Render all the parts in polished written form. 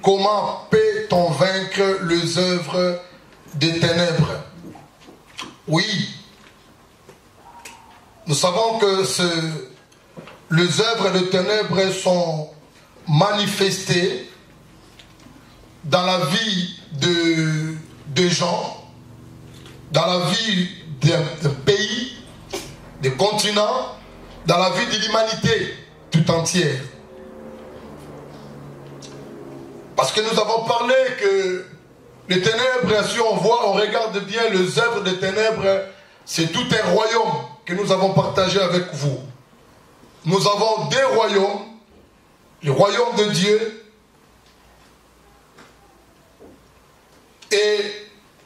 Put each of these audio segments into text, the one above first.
Comment peut-on vaincre les œuvres des ténèbres? Oui, nous savons que les œuvres des ténèbres sont manifestées dans la vie de gens, dans la vie d'un pays, des continents, dans la vie de l'humanité tout entière. Parce que nous avons parlé que les ténèbres, si on voit, on regarde bien les œuvres des ténèbres, c'est tout un royaume que nous avons partagé avec vous. Nous avons deux royaumes, le royaume de Dieu et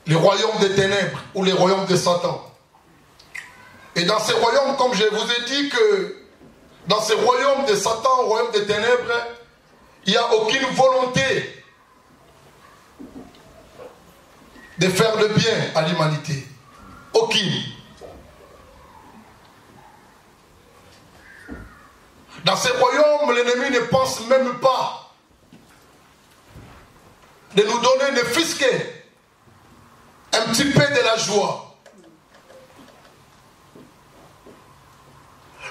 le royaume des ténèbres ou le royaume de Satan. Et dans ces royaumes, comme je vous ai dit que dans ces royaumes de Satan, royaume des ténèbres, il n'y a aucune volonté de faire le bien à l'humanité. Aucune. Dans ces royaumes, l'ennemi ne pense même pas de nous donner, de fisquer un petit peu de la joie.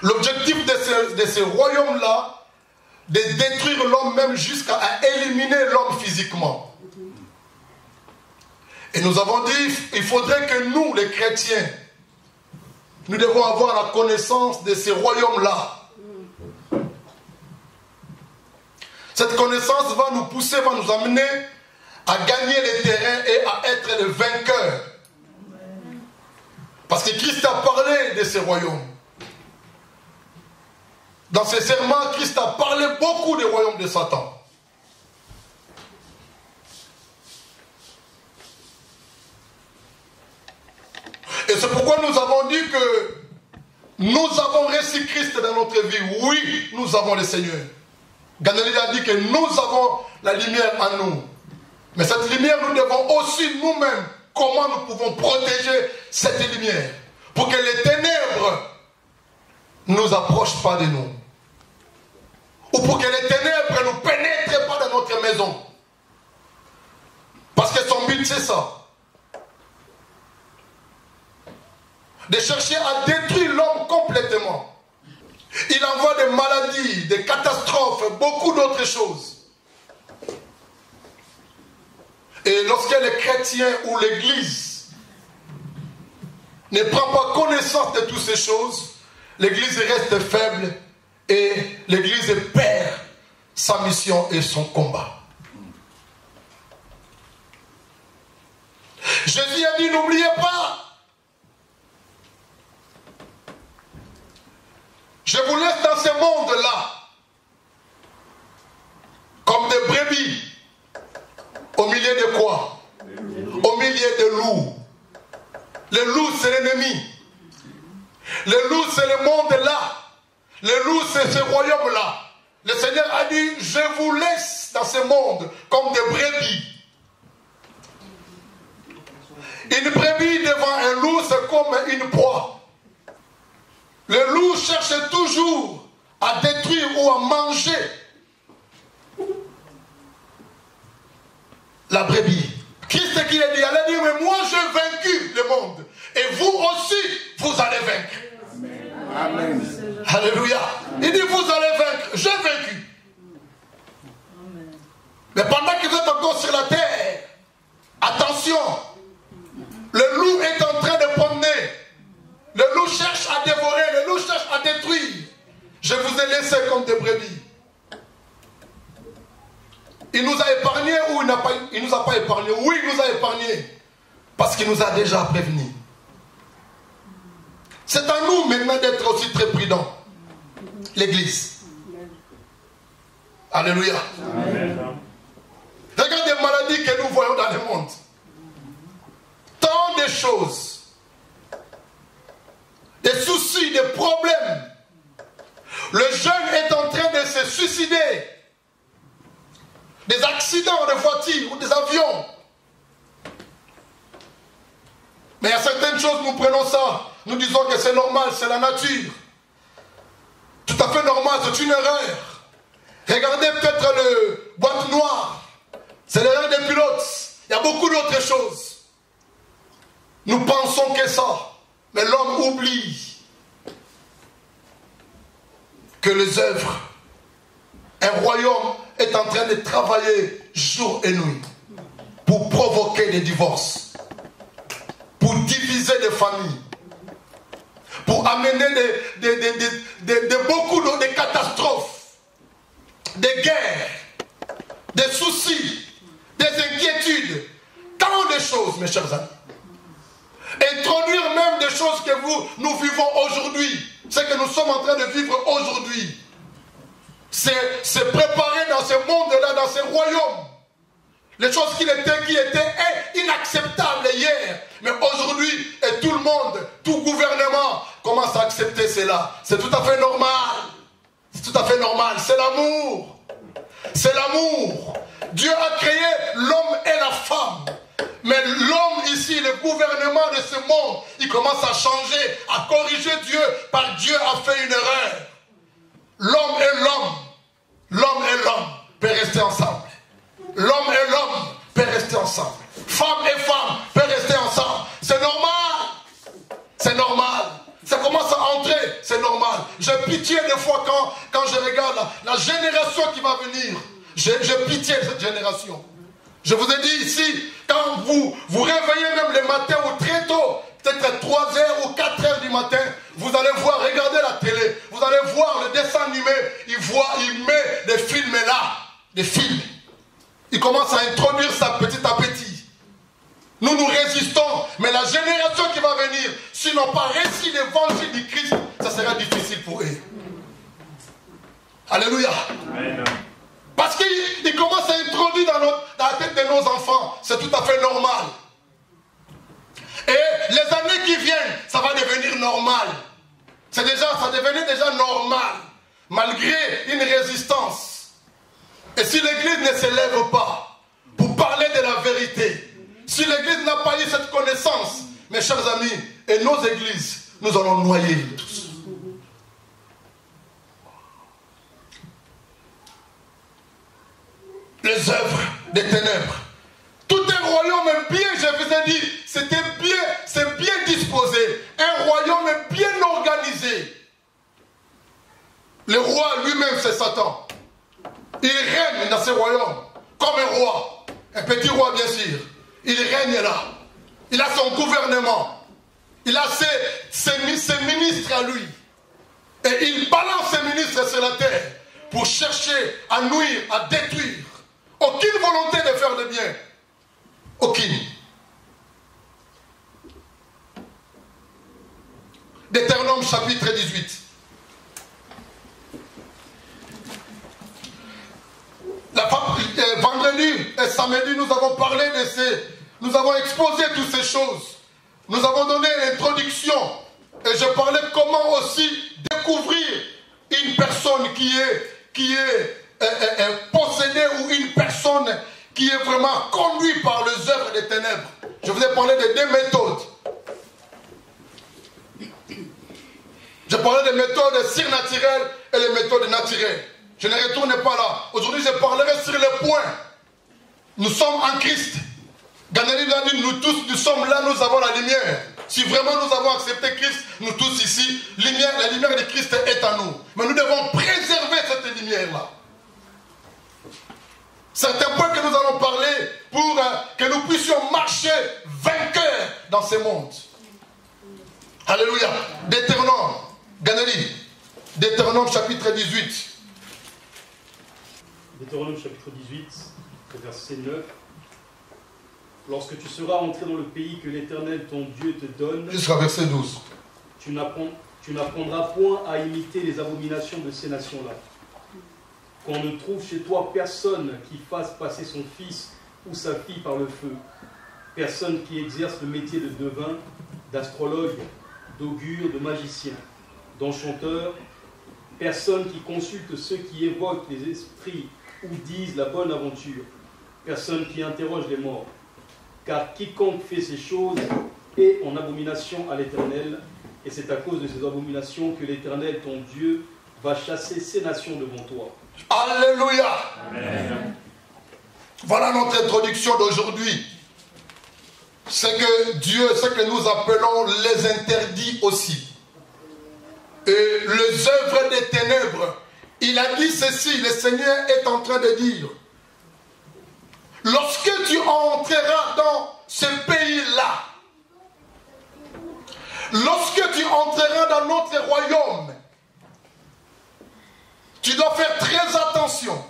L'objectif de ces royaumes-là, de détruire l'homme même jusqu'à éliminer l'homme physiquement. Et nous avons dit, il faudrait que nous, les chrétiens, nous devons avoir la connaissance de ces royaumes-là. Cette connaissance va nous pousser, va nous amener à gagner les terrains et à être les vainqueurs. Parce que Christ a parlé de ces royaumes. Dans ses serments, Christ a parlé beaucoup des royaumes de Satan. Et c'est pourquoi nous avons dit que nous avons reçu Christ dans notre vie. Oui, nous avons le Seigneur. Ganelli a dit que nous avons la lumière en nous. Mais cette lumière, nous devons aussi nous-mêmes, comment nous pouvons protéger cette lumière pour que les ténèbres ne nous approchent pas de nous. Ou pour que les ténèbres ne nous pénètrent pas dans notre maison. Parce que son but, c'est ça. De chercher à détruire l'homme complètement. Il envoie des maladies, des catastrophes, beaucoup d'autres choses. Et lorsque les chrétiens ou l'Église ne prend pas connaissance de toutes ces choses, l'Église reste faible et l'Église perd sa mission et son combat. Jésus a dit, n'oubliez pas, je vous laisse dans ce monde-là, comme des brebis, au milieu de quoi? Au milieu de loups. Le loup, c'est l'ennemi. Le loup, c'est le monde-là. Le loup, c'est ce royaume-là. Le Seigneur a dit, je vous laisse dans ce monde comme des brebis. Une brebis devant un loup, c'est comme une proie. Le loup cherche toujours à détruire ou à manger la brebis. Christ qui a dit, elle a dit, mais moi j'ai vaincu le monde. Et vous aussi, vous allez vaincre. Amen. Amen. Alléluia. Il dit, vous allez vaincre. J'ai vaincu. Amen. Mais pendant que vous êtes encore sur la terre, attention, le loup est en train de promener. Le loup cherche à dévorer, le loup cherche à détruire. Je vous ai laissé comme des brebis. Il nous a épargnés ou il ne nous a pas épargnés? Oui, il nous a épargnés. Parce qu'il nous a déjà prévenus. C'est à nous maintenant d'être aussi très prudents. L'Église. Alléluia. Amen. Regarde les maladies que nous voyons dans le monde. Tant de choses. Des soucis, des problèmes. Le jeune est en train de se suicider. Des accidents de voitures ou des avions. Mais il y a certaines choses, nous prenons ça. Nous disons que c'est normal, c'est la nature. Tout à fait normal, c'est une erreur. Regardez peut-être le boîte noire C'est l'erreur des pilotes. Il y a beaucoup d'autres choses. Nous pensons que ça. Mais l'homme oublie que les œuvres, un royaume est en train de travailler jour et nuit pour provoquer des divorces, pour diviser des familles, pour amener beaucoup de catastrophes, des guerres, des soucis, des inquiétudes, tant de choses, mes chers amis. Introduire même des choses que nous vivons aujourd'hui, ce que nous sommes en train de vivre aujourd'hui, c'est préparer dans ce monde-là, dans ce royaume, les choses qui étaient inacceptables hier, mais aujourd'hui, et tout le monde, tout gouvernement commence à accepter cela. C'est tout à fait normal. C'est tout à fait normal. C'est l'amour. C'est l'amour. Dieu a créé l'homme et la femme. Mais l'homme ici, le gouvernement de ce monde, il commence à changer, à corriger Dieu, par Dieu a fait une erreur. L'homme et l'homme peuvent rester ensemble. L'homme et l'homme peuvent rester ensemble. Femme et femme peuvent rester ensemble. C'est normal. C'est normal. Ça commence à entrer, c'est normal. J'ai pitié des fois quand je regarde la génération qui va venir. J'ai pitié de cette génération. Je vous ai dit ici, quand vous réveillez même le matin ou très tôt, peut-être à 3h ou 4h du matin, vous allez voir, regardez la télé, vous allez voir le dessin animé, il met des films là, des films. Il commence à introduire ça petit à petit. Nous résistons, mais la génération qui va venir, s'ils n'ont pas réussi l'évangile du Christ, ça sera difficile pour eux. Alléluia. Amen. Parce qu'il commence à introduire dans la tête de nos enfants. C'est tout à fait normal. Et les années qui viennent, ça va devenir normal. Ça devenait déjà normal. Malgré une résistance. Et si l'Église ne se lève pas pour parler de la vérité, si l'Église n'a pas eu cette connaissance, mes chers amis, et nos églises, nous allons noyer tous. Les œuvres des ténèbres. Tout un royaume est bien, je vous ai dit, c'est bien disposé. Un royaume est bien organisé. Le roi lui-même, c'est Satan. Il règne dans ce royaume comme un roi. Un petit roi, bien sûr. Il règne là. Il a son gouvernement. Il a ses ministres à lui. Et il balance ses ministres sur la terre pour chercher à nuire, à détruire. Aucune volonté de faire le bien. Aucune. Deutéronome chapitre 18. Vendredi et samedi, nous avons parlé nous avons exposé toutes ces choses. Nous avons donné l'introduction. Et je parlais comment aussi découvrir une personne qui est possédée ou une personne qui est vraiment conduite par les œuvres des ténèbres. Je vous ai parlé de deux méthodes. Je parlais des méthodes surnaturelles et les méthodes naturelles. Je ne retourne pas là. Aujourd'hui, je parlerai sur le point. Nous sommes en Christ. Ganeli l'a dit, nous tous, nous sommes là, nous avons la lumière. Si vraiment nous avons accepté Christ, nous tous ici, la lumière de Christ est en nous. Mais nous devons préserver cette lumière-là. Certains points que nous allons parler pour que nous puissions marcher vainqueurs dans ce monde. Alléluia. Deutéronome, Ganeli, Deutéronome chapitre 18. Deutéronome chapitre 18, verset 9. Lorsque tu seras entré dans le pays que l'Éternel ton Dieu te donne, jusqu'à verset 12. Tu n'apprendras point à imiter les abominations de ces nations-là. Qu'on ne trouve chez toi personne qui fasse passer son fils ou sa fille par le feu, personne qui exerce le métier de devin, d'astrologue, d'augure, de magicien, d'enchanteur, personne qui consulte ceux qui évoquent les esprits ou disent la bonne aventure, personne qui interroge les morts. Car quiconque fait ces choses est en abomination à l'Éternel, et c'est à cause de ces abominations que l'Éternel, ton Dieu, va chasser ces nations devant toi. Alléluia. Amen. Voilà notre introduction d'aujourd'hui. C'est que Dieu, ce que nous appelons les interdits aussi. Et les œuvres des ténèbres. Il a dit ceci, le Seigneur est en train de dire. Lorsque tu entreras dans ce pays-là, lorsque tu entreras dans notre royaume, tu dois faire très attention.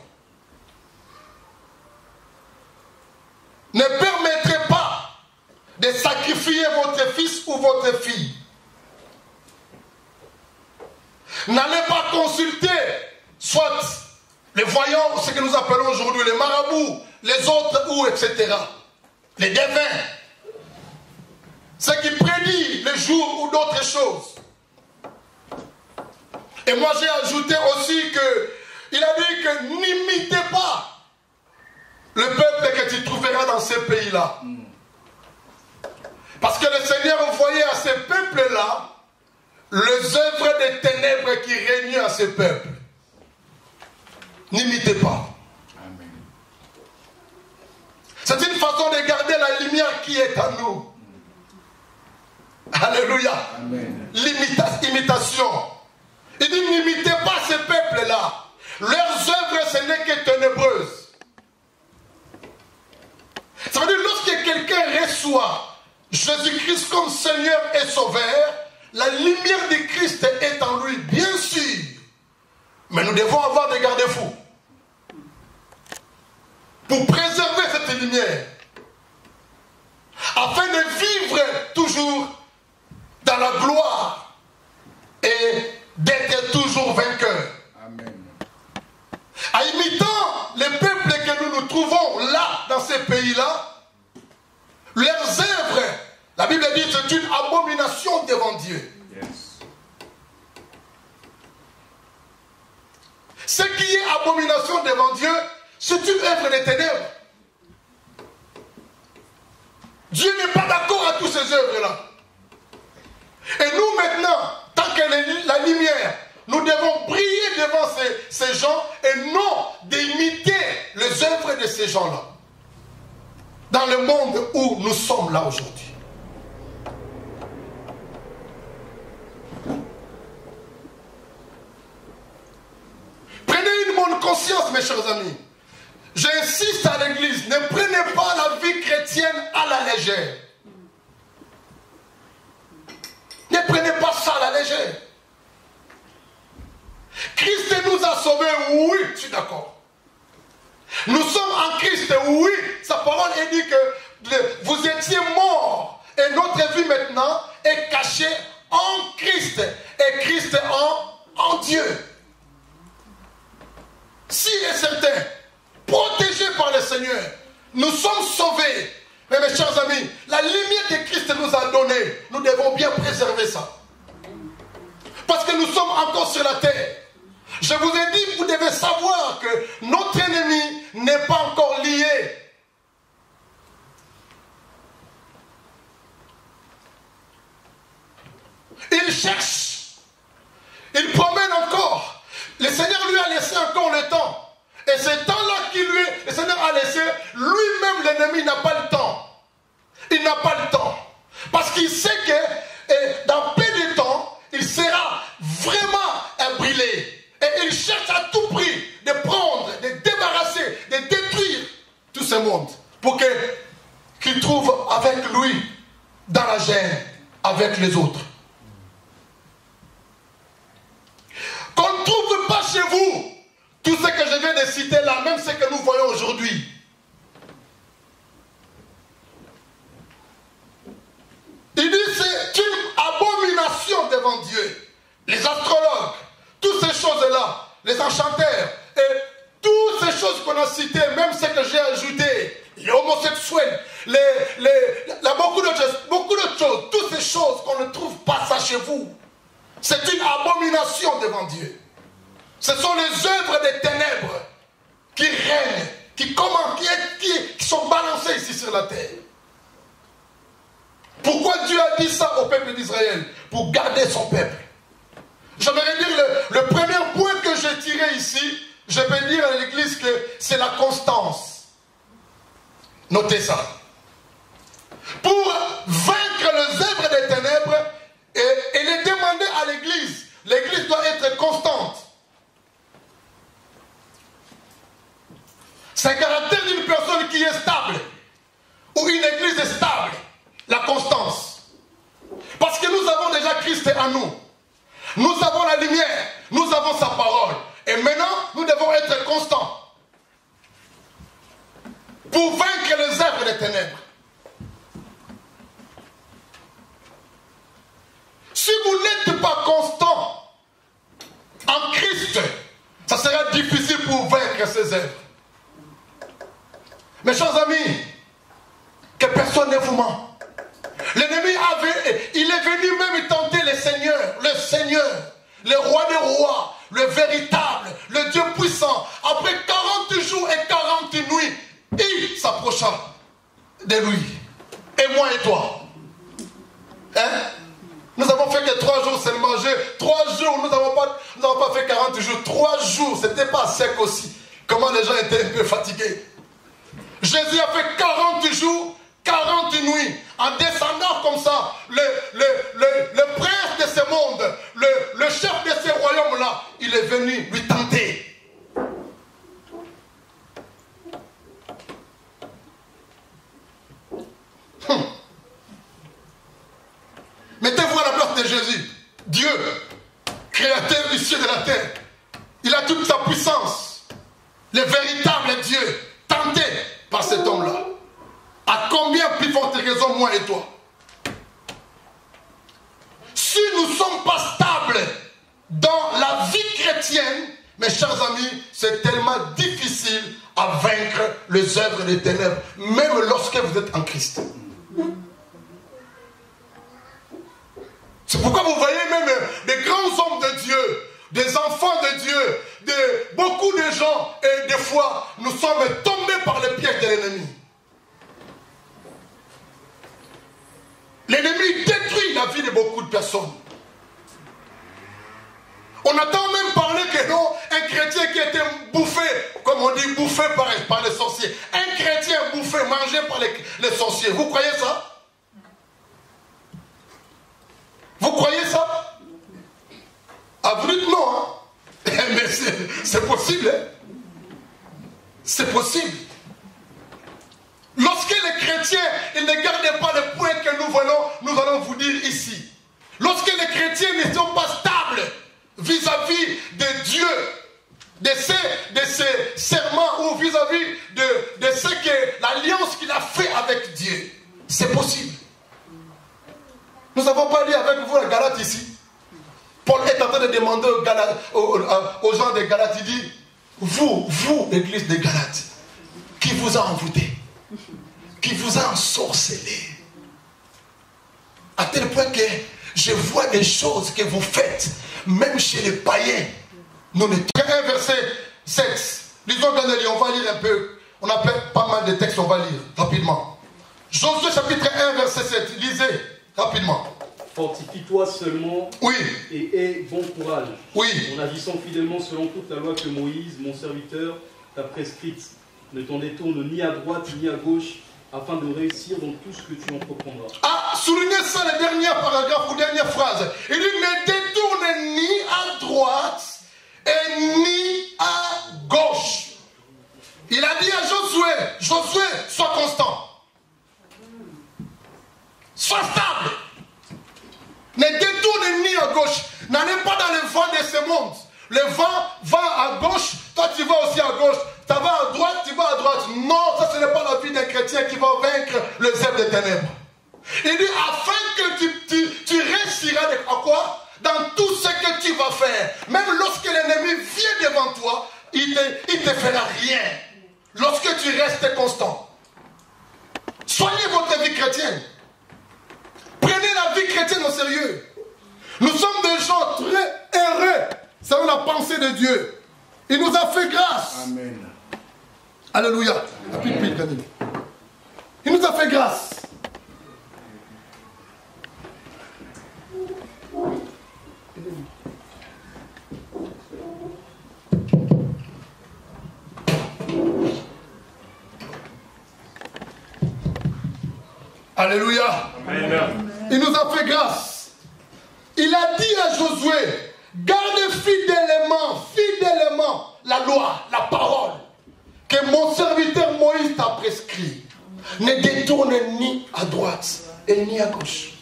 Ne permettrez pas de sacrifier votre fils ou votre fille. N'allez pas consulter, soit les voyants, ce que nous appelons aujourd'hui les marabouts, les autres ou etc. Les devins. Ceux qui prédisent le jour ou d'autres choses. Et moi j'ai ajouté aussi que, il a dit que n'imitez pas le peuple que tu trouveras dans ces pays-là. Parce que le Seigneur envoyait à ces peuples-là les œuvres des ténèbres qui régnaient à ces peuples. N'imitez pas. Amen. C'est une façon de garder la lumière qui est en nous. Alléluia. L'imitation. Il dit n'imitez pas ces peuples-là. Leurs œuvres, ce n'est que ténébreuses. Ça veut dire lorsque quelqu'un reçoit Jésus-Christ comme Seigneur et Sauveur, la lumière de Christ est en lui, bien sûr. Mais nous devons avoir des garde-fous pour préserver cette lumière, afin de vivre toujours dans la gloire et d'être toujours vainqueur. Amen. En imitant les peuples que nous nous trouvons là, dans ces pays-là, leurs œuvres, la Bible dit que c'est une abomination devant Dieu. Yes. Ce qui est abomination devant Dieu, c'est une œuvre des ténèbres. Dieu n'est pas d'accord à toutes ces œuvres-là. Et nous maintenant, tant que la lumière, nous devons briller devant ces gens et non d'imiter les œuvres de ces gens-là. Dans le monde où nous sommes là aujourd'hui. Prenez une bonne conscience, mes chers amis. J'insiste à l'église, ne prenez pas la vie chrétienne à la légère. Ne prenez pas ça à la légère. Christ nous a sauvés, oui, je suis d'accord. Nous sommes en Christ, oui. Sa parole est dit que vous étiez morts et notre vie maintenant est cachée en Christ et Christ en Dieu. Si et certain, protégés par le Seigneur, nous sommes sauvés. Mais mes chers amis, la lumière que Christ nous a donnée, nous devons bien préserver ça. Parce que nous sommes encore sur la terre. Je vous ai dit, vous devez savoir que notre ennemi n'est pas encore lié. Il cherche. Il promène encore. Le Seigneur lui a laissé encore le temps. Et ce temps-là le Seigneur a laissé, lui-même l'ennemi n'a pas le temps. Il n'a pas le temps. Parce qu'il sait que dans peu de temps, il sera vraiment brûlé. Et il cherche à tout prix de prendre, de débarrasser, de détruire tout ce monde. Pour qu'il trouve avec lui dans la gêne avec les autres. Qu'on ne trouve pas chez vous tout ce que je viens de citer là, même ce que nous voyons aujourd'hui. Il dit c'est une abomination devant Dieu. Les astrologues, toutes ces choses-là, les enchanteurs, et toutes ces choses qu'on a citées, même ce que j'ai ajouté, les homosexuels, beaucoup d'autres choses, toutes ces choses qu'on ne trouve pas ça chez vous. C'est une abomination devant Dieu. Ce sont les œuvres des ténèbres qui règnent, qui sont balancées ici sur la terre. Pourquoi Dieu a dit ça au peuple d'Israël? Pour garder son peuple. J'aimerais dire le premier point que j'ai tiré ici, je peux dire à l'église que c'est la constance. Notez ça. Pour vaincre les œuvres des ténèbres, il est demandé à l'Église. L'Église doit être constante. C'est le caractère d'une personne qui est stable. Ou une Église est stable. La constance. Parce que nous avons déjà Christ en nous. Nous avons la lumière. Nous avons sa parole. Et maintenant, nous devons être constants. Pour vaincre les œuvres des ténèbres. Si vous n'êtes pas constant en Christ, ça sera difficile pour vaincre ces œuvres. Mes chers amis, que personne ne vous ment. L'ennemi il est venu même tenter le Seigneur, le roi des rois, le véritable, le Dieu puissant. Après 40 jours et 40 nuits, il s'approcha de lui. Et moi et toi. Hein? Nous avons fait que 3 jours, c'est le manger. 3 jours, nous n'avons pas fait 40 jours. 3 jours, c'était pas sec aussi. Comment les gens étaient un peu fatigués. Jésus a fait 40 jours, 40 nuits, en descendant comme ça, le prince de ce monde, le chef de ce royaume-là, il est venu lui tenter. Mettez-vous à la place de Jésus. Dieu, créateur du ciel et de la terre. Il a toute sa puissance. Le véritable Dieu, tenté par cet homme-là. À combien plus forte raison, moi et toi? Si nous ne sommes pas stables dans la vie chrétienne, mes chers amis, c'est tellement difficile à vaincre les œuvres des ténèbres, même lorsque vous êtes en Christ. C'est pourquoi vous voyez même des grands hommes de Dieu, des enfants de Dieu, beaucoup de gens, et des fois, nous sommes tombés par les pièges de l'ennemi. L'ennemi détruit la vie de beaucoup de personnes. On entend même parler que non, un chrétien qui était bouffé, comme on dit, bouffé par les sorciers. Un chrétien bouffé, mangé par les sorciers. Vous croyez ça? Vous croyez ça? À vous dites non, hein? Mais c'est possible, hein? C'est possible. Lorsque les chrétiens, ils ne gardent pas le point que nous allons vous dire ici. Lorsque les chrétiens ne sont pas stables vis-à-vis de Dieu, de ses serments ou vis-à-vis de ce que l'alliance qu'il a fait avec Dieu, c'est possible. Nous n'avons pas lu avec vous la Galate ici. Paul est en train de demander aux gens de Galates, il dit, vous, l'église de Galates, qui vous a envoûté, qui vous a ensorcelé, à tel point que je vois des choses que vous faites, même chez les païens. Nous ne... 1 verset 7. Lisons dans le livre, on va lire un peu. On a pas mal de textes, on va lire rapidement. Josué chapitre 1 verset 7. Lisez rapidement. Fortifie-toi seulement, oui, et aie bon courage, oui, en agissant fidèlement selon toute la loi que Moïse, mon serviteur, t'a prescrite. Ne t'en détourne ni à droite ni à gauche, afin de réussir dans tout ce que tu entreprendras. Ah, soulignez ça, le dernier paragraphe ou dernière phrase. Il dit, ne détourne ni à droite et ni à gauche. Il a dit à Josué, sois constant. Sois stable. Ne détourne ni à gauche. N'allez pas dans le vent de ce monde. Le vent va à gauche, toi tu vas aussi à gauche. Tu vas à droite, tu vas à droite. Non, ça ce n'est pas la vie d'un chrétien qui va vaincre les œuvres des ténèbres. Il dit, afin que tu réussiras à quoi? Dans tout ce que tu vas faire. Même lorsque l'ennemi vient devant toi, il te fera rien. Lorsque tu restes constant. Soignez votre vie chrétienne. Prenez la vie chrétienne au sérieux. Nous sommes des gens très heureux. C'est la pensée de Dieu. Il nous a fait grâce. Amen. Alléluia. Il nous a fait grâce. Alléluia. Amen. Il nous a fait grâce. Il a dit à Josué, garde fidèlement la loi, la parole que mon serviteur Moïse t'a prescrit. Ne détourne ni à droite et ni à gauche.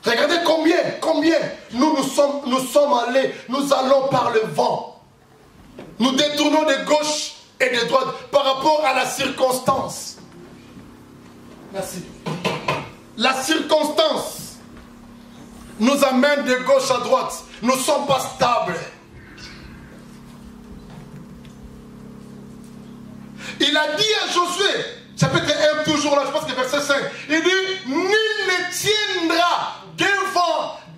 Regardez combien nous sommes allés, nous allons par le vent. Nous détournons de gauche et de droite par rapport à la circonstance. Merci. La circonstance nous amène de gauche à droite. Nous ne sommes pas stables. Il a dit à Josué, chapitre 1, toujours là, je pense que verset 5, il dit, nul ne tiendra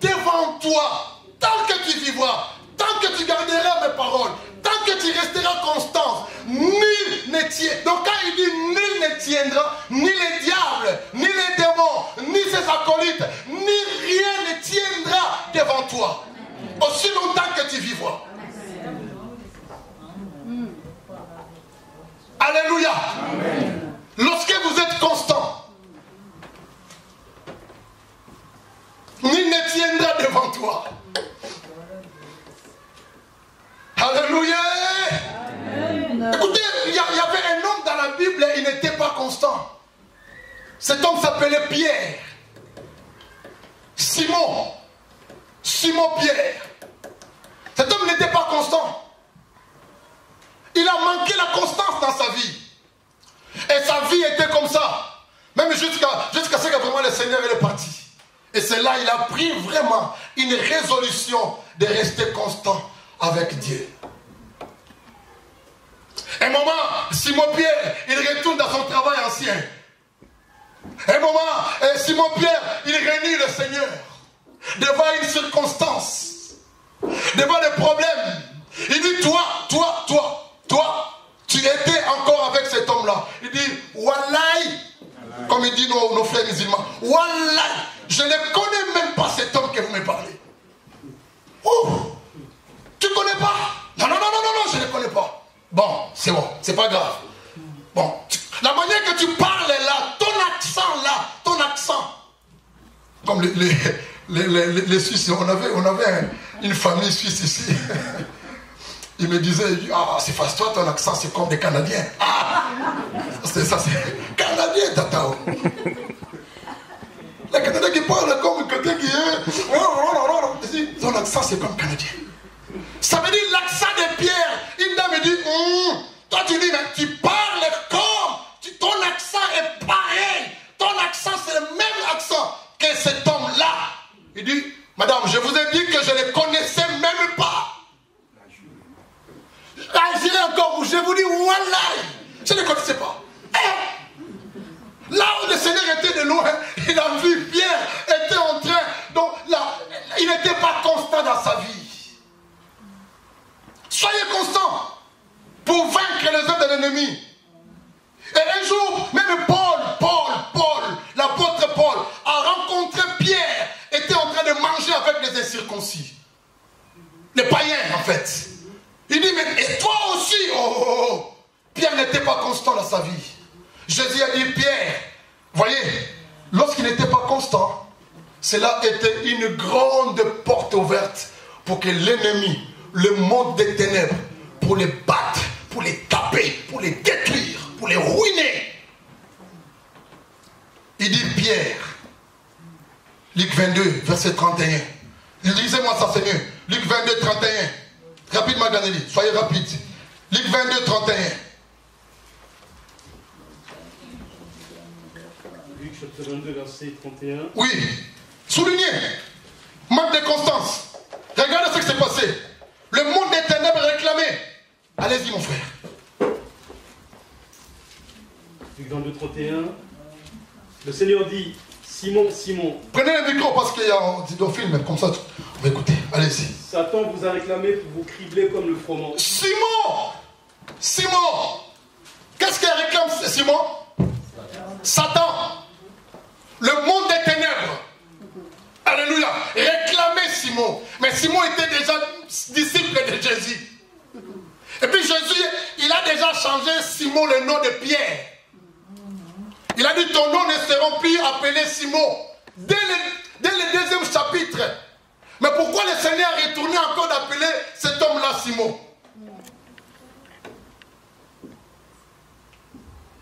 devant toi, tant que tu vivras, tant que tu garderas mes paroles, tant que tu resteras constant, nul ne tiendra. Donc quand il dit nul ne tiendra, ni les diables, ni les démons, ni ses acolytes, ni rien ne tiendra devant toi, aussi longtemps que tu vivras. Alléluia. Amen. Lorsque vous êtes constant, nul ne tiendra devant toi. Alléluia. Amen. Écoutez, il y avait un homme dans la Bible, il n'était pas constant. Cet homme s'appelait Pierre. Simon Pierre. Cet homme n'était pas constant. Il a manqué la constance dans sa vie. Et sa vie était comme ça. Même jusqu'à ce que vraiment le Seigneur est parti. Et c'est là il a pris vraiment une résolution de rester constant avec Dieu. Un moment, Simon Pierre, il retourne dans son travail ancien. Un moment, Simon Pierre, il réunit le Seigneur. Devant une circonstance. Devant des problèmes. Il dit, toi, tu étais encore avec cet homme-là. Il dit, Wallahi, comme il dit nos frères musulmans, Wallahi, je ne connais même pas cet homme que vous me parlez. Oh, tu ne connais pas? Non, je ne connais pas. Bon, c'est bon, c'est pas grave. Bon, la manière que tu parles là, ton accent, comme les Suisses, on avait une famille suisse ici. Il me disait, ah, c'est face toi, ton accent, c'est comme des Canadiens. Ah, c'est Canadien, Tatao. Les Canadiens qui parlent comme quelqu'un qui est. Ton accent, c'est comme Canadien. Ça veut dire l'accent de Pierre. Une dame me dit, toi tu dis, mais tu parles comme, ton accent est pareil. Ton accent, c'est le même accent que cet homme-là. Il dit, madame, je vous ai dit que je ne le connaissais même pas. J'irai encore où je vous dis, Wallah, je ne connaissais pas. Là où le Seigneur était de loin, il a vu Pierre était en train, donc là, il n'était pas constant dans sa vie. Soyez constant pour vaincre les œuvres de l'ennemi. Et un jour, même Paul, l'apôtre Paul, a rencontré Pierre, était en train de manger avec les incirconcis. Les païens, en fait. Il dit, mais et toi aussi, Pierre n'était pas constant dans sa vie. Jésus a dit, Pierre, voyez, lorsqu'il n'était pas constant, cela était une grande porte ouverte pour que l'ennemi, le monde des ténèbres, pour les battre, pour les taper, pour les détruire, pour les ruiner. Il dit, Pierre, Luc 22, verset 31. Lisez-moi ça, Seigneur. Luc 22, 31. Rapidement, Ganeli, soyez rapide. Luc 22, 31. Luc chapitre 22, verset 31. Oui, soulignez. Manque de constance. Regardez ce qui s'est passé. Le monde des ténèbres réclamait. Allez-y, mon frère. Luc 22, 31. Le Seigneur dit, Simon, Simon. Prenez le micro parce qu'il y a un film, comme ça, on va écouter. Allez-y. Satan vous a réclamé pour vous cribler comme le froment. Simon! Qu'est-ce qu'il réclame, Simon? Satan. Le monde des ténèbres. Alléluia. Réclamait Simon. Mais Simon était déjà disciple de Jésus. Et puis Jésus, il a déjà changé Simon le nom de Pierre. Il a dit, ton nom ne sera plus appelé Simon. Dès le deuxième chapitre. Mais pourquoi le Seigneur a retourné encore d'appeler cet homme-là Simon?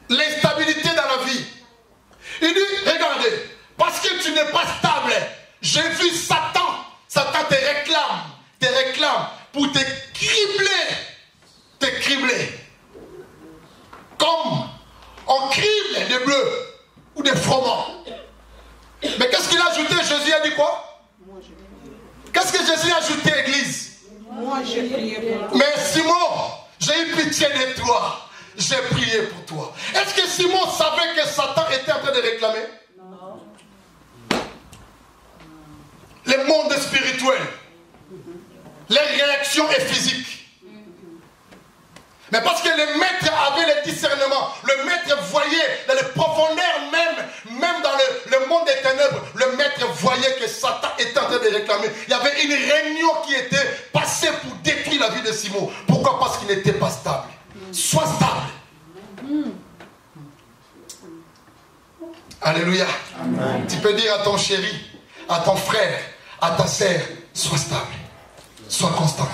L'instabilité dans la vie. Il dit, regardez, parce que tu n'es pas stable, j'ai vu Satan. Satan te réclame pour te cribler. Comme on crible des bleus ou des froment. Mais qu'est-ce qu'il a ajouté? Jésus a dit quoi? Qu'est-ce que Jésus a ajouté, Église? Moi, j'ai prié pour toi. Mais Simon, j'ai eu pitié de toi. J'ai prié pour toi. Est-ce que Simon savait que Satan était en train de réclamer? Non. Le monde spirituel. Les réactions et physiques. Mais parce que le maître avait le discernement. Le maître voyait dans les profondeurs même dans le monde des ténèbres, le maître voyait que Satan était en train de réclamer. Il y avait une réunion qui était passée pour détruire la vie de Simon. Pourquoi? Parce qu'il n'était pas stable. Sois stable. Alléluia. Amen. Tu peux dire à ton chéri, à ton frère, à ta sœur, sois stable. Sois constant.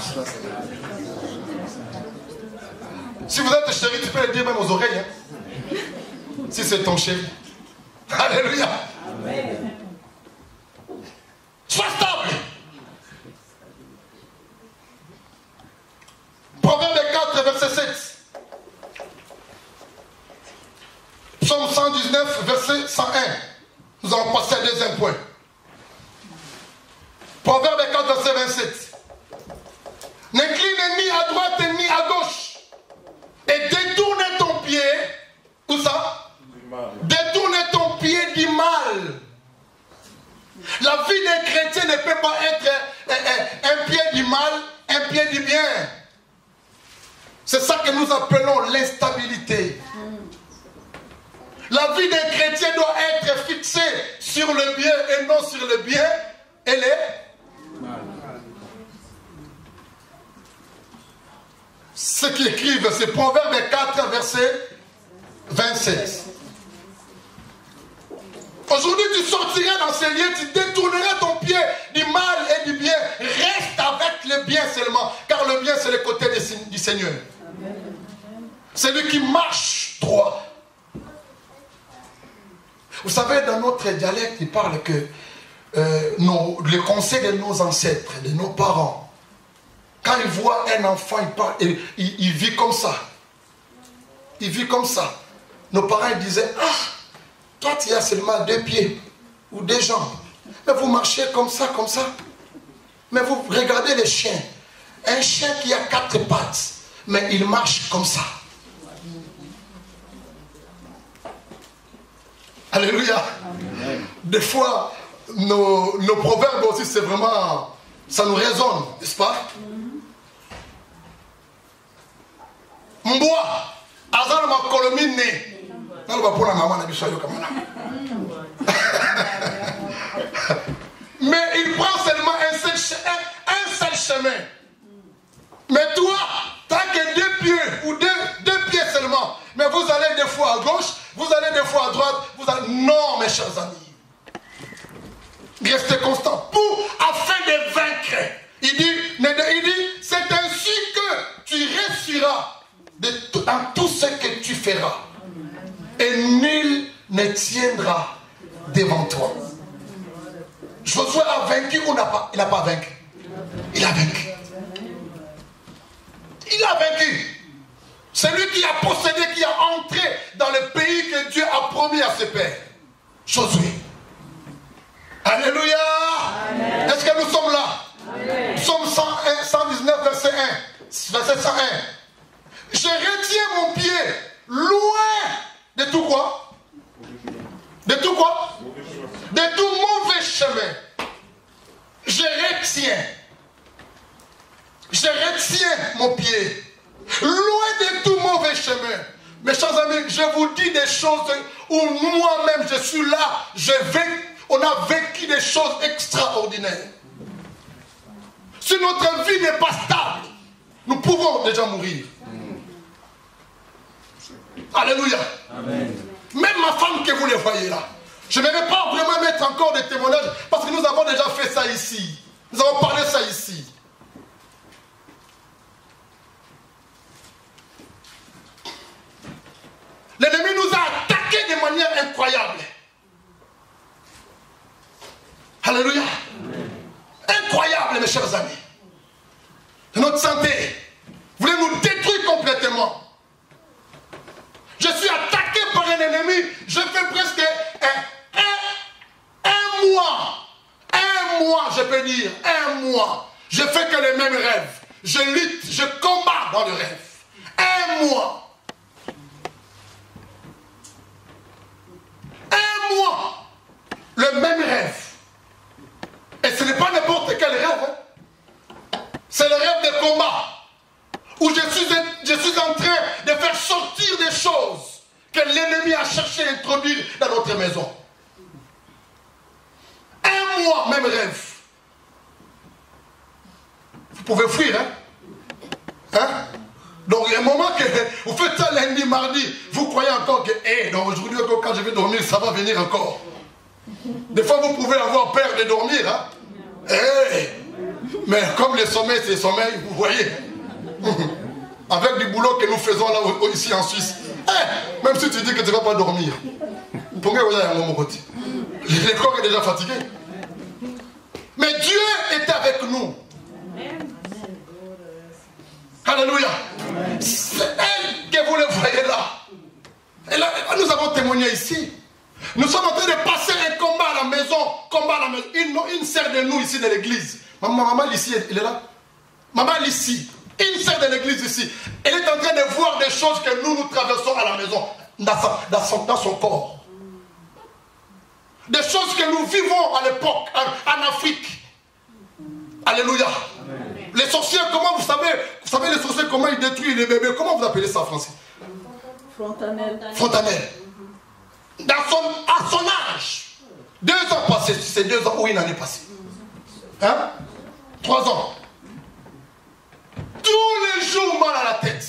Si vous êtes chéri, tu peux le dire même aux oreilles. Hein? Si c'est ton chéri. Alléluia. Amen. Sois stable. Proverbe 4, verset 7. Psaume 119, verset 101. Nous allons passer à deuxième point. Proverbe 4, verset 27. N'incline ni à droite ni à gauche. Et détourne ton pied. Où ça? Détourne ton pied du mal. La vie des chrétiens ne peut pas être un pied du mal, un pied du bien. C'est ça que nous appelons l'instabilité. La vie des chrétiens doit être fixée sur le bien et non sur le bien et les mal. Ce qui écrivent, c'est Proverbe 4, verset 27. Aujourd'hui, tu sortiras dans ces lieux, tu détourneras ton pied du mal et du bien. Reste avec le bien seulement, car le bien, c'est le côté du Seigneur. C'est lui qui marche droit. Vous savez, dans notre dialecte, il parle que le conseil de nos ancêtres, de nos parents, quand ils voient un enfant, il vit comme ça. Il vit comme ça. Nos parents ils disaient, ah, toi tu as seulement 2 pieds ou 2 jambes. Mais vous marchez comme ça, comme ça. Mais vous regardez les chiens. Un chien qui a 4 pattes, mais il marche comme ça. Alléluia. Amen. Des fois, nos proverbes aussi, c'est vraiment, ça nous résonne, n'est-ce pas? Mboa, azal ma kolomine, mais il prend seulement un seul chemin. Mais toi, t'as que 2 pieds ou deux pieds seulement. Mais vous allez des fois à gauche, vous allez des fois à droite. Non, mes chers amis. Restez constant afin de vaincre. Il dit, c'est ainsi que tu réussiras dans tout ce que tu feras. Et nul ne tiendra devant toi. Josué a vaincu ou n'a pas? Il n'a pas vaincu. Il a vaincu. Il a vaincu. C'est lui qui a possédé, qui a entré dans le pays que Dieu a promis à ses pères. Josué. Alléluia. Amen. Est-ce que nous sommes là? Amen. Psaume 119, verset 1. Verset 101. Je retiens mon pied loin de tout quoi? De tout quoi? De tout mauvais chemin. Je retiens mon pied loin de tout mauvais chemin. Mes chers amis, je vous dis des choses où moi-même je suis là, on a vécu des choses extraordinaires. Si notre vie n'est pas stable, nous pouvons déjà mourir. Alléluia. Amen. Même ma femme que vous les voyez là. Je ne vais pas vraiment mettre encore des témoignages parce que nous avons déjà fait ça ici. Nous avons parlé ça ici. L'ennemi nous a attaqués de manière incroyable. Alléluia. Incroyable, mes chers amis. De notre santé. Vous voulez nous détruire complètement. Je suis attaqué par un ennemi. Je fais presque un mois, je peux dire, un mois. Je fais que les mêmes rêves. Je lutte, je combats dans le rêve. Un mois. Un mois. Le même rêve. Et ce n'est pas n'importe quel rêve. Hein. C'est le rêve de combat. Où je suis en train de faire sortir des choses que l'ennemi a cherché à introduire dans notre maison. Un mois, même rêve. Vous pouvez fuir, hein? Donc il y a un moment que vous faites ça lundi, mardi, vous croyez encore que, donc aujourd'hui, quand je vais dormir, ça va venir encore. Des fois, vous pouvez avoir peur de dormir, hein? Mais comme le sommeil, c'est le sommeil, vous voyez. Avec du boulot que nous faisons là ici en Suisse. Même si tu dis que tu ne vas pas dormir. Le corps est déjà fatigué. Mais Dieu est avec nous. Alléluia. C'est elle que vous le voyez là. Et là, nous avons témoigné ici. Nous sommes en train de passer un combat à la maison. Combat à la maison. Une sœur de nous ici de l'église. Maman Lissi, elle est là. Maman Lissi. Une sœur de l'église ici. Elle est en train de voir des choses que nous traversons à la maison. Dans son corps. Des choses que nous vivons à l'époque, en Afrique. Alléluia. Amen. Les sorciers, comment vous savez les sorciers, comment ils détruisent les bébés? Comment vous appelez ça en français? Fontanelle. À son âge. 2 ans passés, c'est 2 ans ou une année passée. 3 ans. Tous les jours mal à la tête.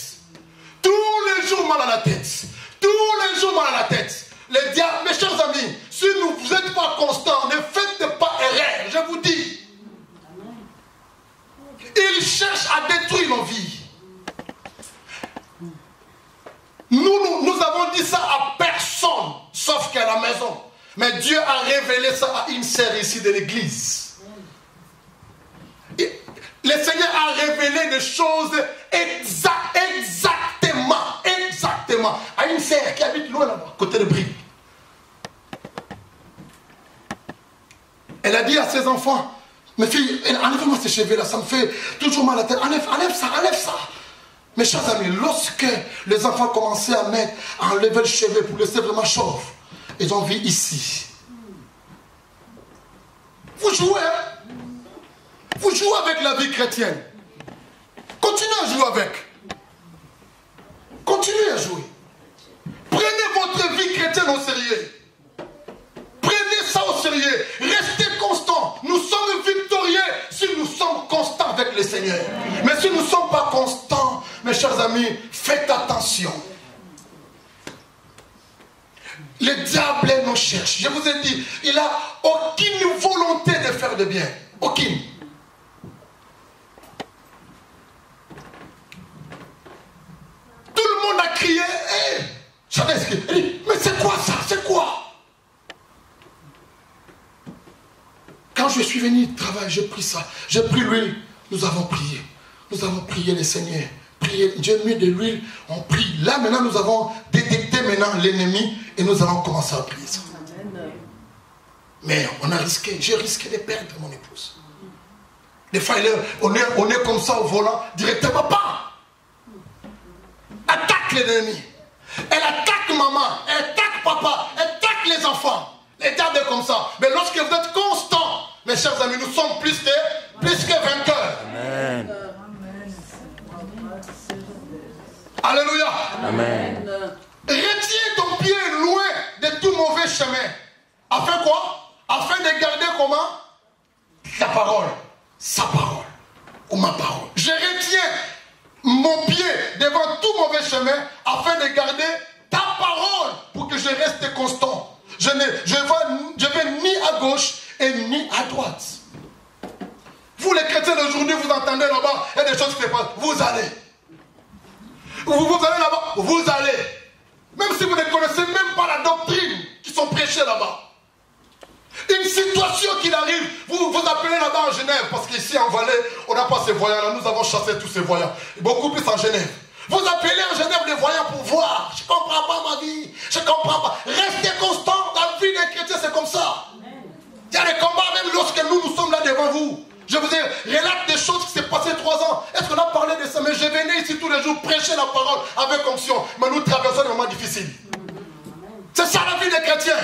Tous les jours mal à la tête. Tous les jours mal à la tête. Les diables, mes chers amis, si vous n'êtes pas constants, ne faites pas erreur, je vous dis. Ils cherchent à détruire nos vies. Nous avons dit ça à personne, sauf qu'à la maison. Mais Dieu a révélé ça à une sœur ici de l'église. Le Seigneur a révélé des choses exactement à une sœur qui habite loin là-bas, côté de Brie. Elle a dit à ses enfants, mes filles, enlève-moi ces cheveux là, ça me fait toujours mal à la tête. Enlève ça. Mes chers amis, lorsque les enfants commençaient à enlever le cheveu pour laisser vraiment chauve, ils ont vu ici. Vous jouez, hein? Vous jouez avec la vie chrétienne. Continuez à jouer avec. Continuez à jouer. Prenez votre vie chrétienne au sérieux. Prenez ça au sérieux. Restez constants. Nous sommes victorieux si nous sommes constants avec le Seigneur. Mais si nous ne sommes pas constants, mes chers amis, faites attention. Le diable nous cherche. Je vous ai dit, il n'a aucune volonté de faire de bien. Aucune. Tout le monde a crié. Mais c'est quoi ça? C'est quoi? Quand je suis venu travailler, j'ai pris ça. J'ai pris l'huile. Nous avons prié. Nous avons prié le Seigneur. Prié. Dieu a mis de l'huile. On prie. Là, maintenant, nous avons détecté l'ennemi et nous allons commencer à prier ça. Mais on a risqué. J'ai risqué de perdre mon épouse. Des fois, on est comme ça au volant. Directement, pas. Attaque l'ennemi. Elle attaque maman. Elle attaque papa. Elle attaque les enfants. Les diables est comme ça. Mais lorsque vous êtes constants, mes chers amis, nous sommes plus que vainqueurs. Amen. Alléluia. Amen. Retiens ton pied loin de tout mauvais chemin. Afin quoi? Afin de garder comment? La parole. Sa parole. Ou ma parole. Je retiens mon pied devant tout mauvais chemin afin de garder ta parole pour que je reste constant. Je vais ni à gauche et ni à droite. Vous les chrétiens d'aujourd'hui, vous entendez là-bas, il y a des choses qui se passent. Vous allez. Vous allez là-bas, vous allez. Même si vous ne connaissez même pas la doctrine qui sont prêchées là-bas. Une situation qui arrive, vous appelez là-bas en Genève, parce qu'ici en Valais, on n'a pas ces voyants-là, nous avons chassé tous ces voyants. Beaucoup plus en Genève. Vous appelez en Genève les voyants pour voir. Je ne comprends pas ma vie, je ne comprends pas. Restez constant dans la vie des chrétiens, c'est comme ça. Il y a des combats même lorsque nous sommes là devant vous. Je vous relate des choses qui s'est passées 3 ans. Est-ce qu'on a parlé de ça? Mais je venais ici tous les jours prêcher la parole avec onction. Mais nous traversons des moments difficiles. C'est ça la vie des chrétiens.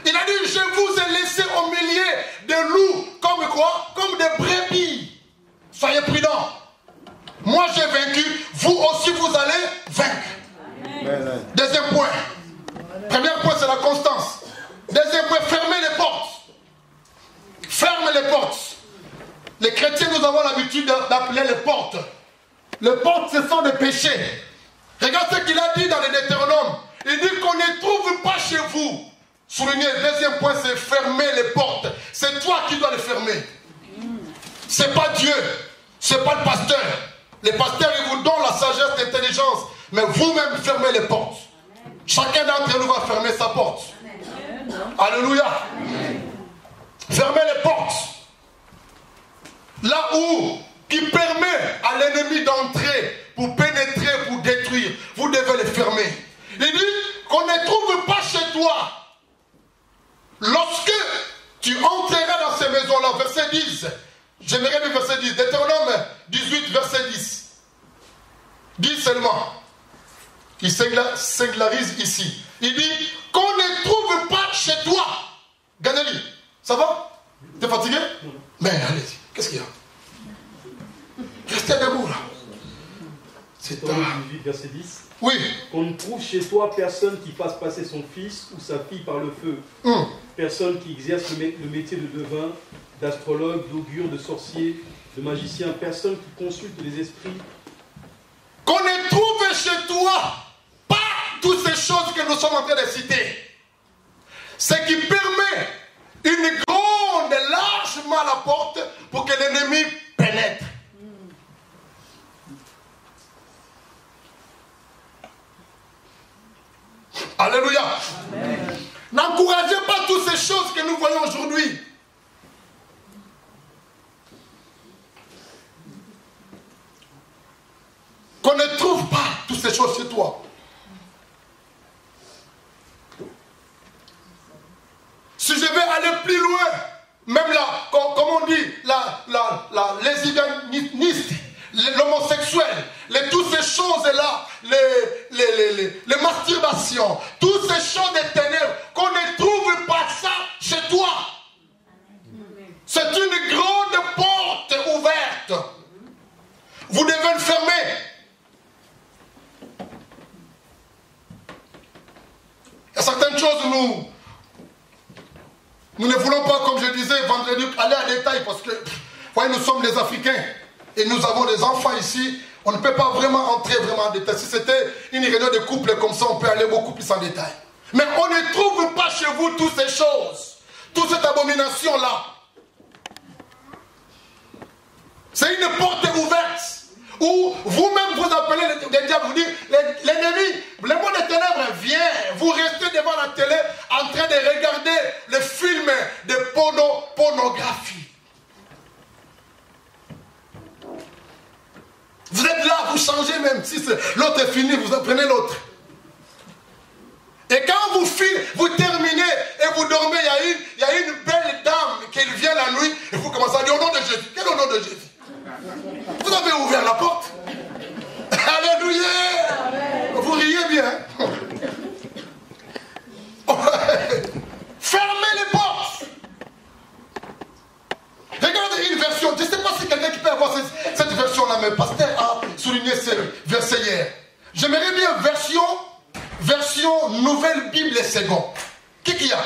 Il a dit, je vous ai laissé au milieu de loups. Comme quoi? Comme des brebis. Soyez prudents. Moi j'ai vaincu. Vous aussi vous allez vaincre. Deuxième point. Premier point c'est la constance. Deuxième point, fermez les portes. Fermez les portes. Les chrétiens, nous avons l'habitude d'appeler les portes. Les portes, ce sont des péchés. Regarde ce qu'il a dit dans les Deutéronomes. Il dit qu'on ne trouve pas chez vous. Soulignez, le deuxième point, c'est fermer les portes. C'est toi qui dois les fermer. C'est pas Dieu. C'est pas le pasteur. Les pasteurs, ils vous donnent la sagesse, l'intelligence. Mais vous-même, fermez les portes. Chacun d'entre nous va fermer sa porte. Alléluia. Fermez les portes. Là où, qui permet à l'ennemi d'entrer pour pénétrer, pour détruire, vous devez les fermer. Il dit qu'on ne trouve pas chez toi. Lorsque tu entreras dans ces maisons-là, verset 10, j'aimerais le verset 10, Deutéronome 18, verset 10. 10 seulement. Il singularise ici. Il dit qu'on ne trouve pas chez toi. Ganeli, ça va? T'es fatigué? Mais allez-y, qu'est-ce qu'il y a? Restez debout là. C'est un... 18, verset 10. Oui. Qu'on ne trouve chez toi personne qui fasse passer son fils ou sa fille par le feu. Personne qui exerce le métier de devin, d'astrologue, d'augure, de sorcier, de magicien. Personne qui consulte les esprits. Qu'on ne trouve chez toi pas toutes ces choses que nous sommes en train de citer. Ce qui permet une grande, largement la porte pour que l'ennemi pénètre. Alléluia. N'encouragez pas toutes ces choses que nous voyons aujourd'hui. Qu'on ne trouve pas toutes ces choses chez toi. Si je vais aller plus loin, même là, comme on dit, les lesbianistes, l'homosexuel, toutes ces choses-là, les masturbations, toutes ces choses des ténèbres, qu'on ne trouve pas ça chez toi. C'est une grande porte ouverte. Vous devez le fermer. Il y a certaines choses, nous ne voulons pas, comme je disais vendredi, aller en détail parce que, voyez, nous sommes les Africains et nous avons des enfants ici. On ne peut pas vraiment entrer vraiment en détail. Si c'était une réunion de couple comme ça, on peut aller beaucoup plus en détail. Mais on ne trouve pas chez vous toutes ces choses, toute cette abomination-là. C'est une porte ouverte où vous-même vous appelez les diables, vous dites, l'ennemi, le monde des ténèbres vient, vous restez devant la télé en train de regarder le film de pornographie. Vous êtes là, vous changez même, si l'autre est fini, vous prenez l'autre. Et quand vous terminez et vous dormez, il y a une belle dame qui vient la nuit et vous commencez à dire au nom de Jésus. Quel est le nom de Jésus? Vous avez ouvert la porte. Alléluia. Vous riez bien. Fermez les portes. Regardez une version. Je ne sais pas si quelqu'un qui peut avoir cette version-là, mais le pasteur a souligné ce verset hier. J'aimerais bien version Nouvelle Bible Second. Qui a?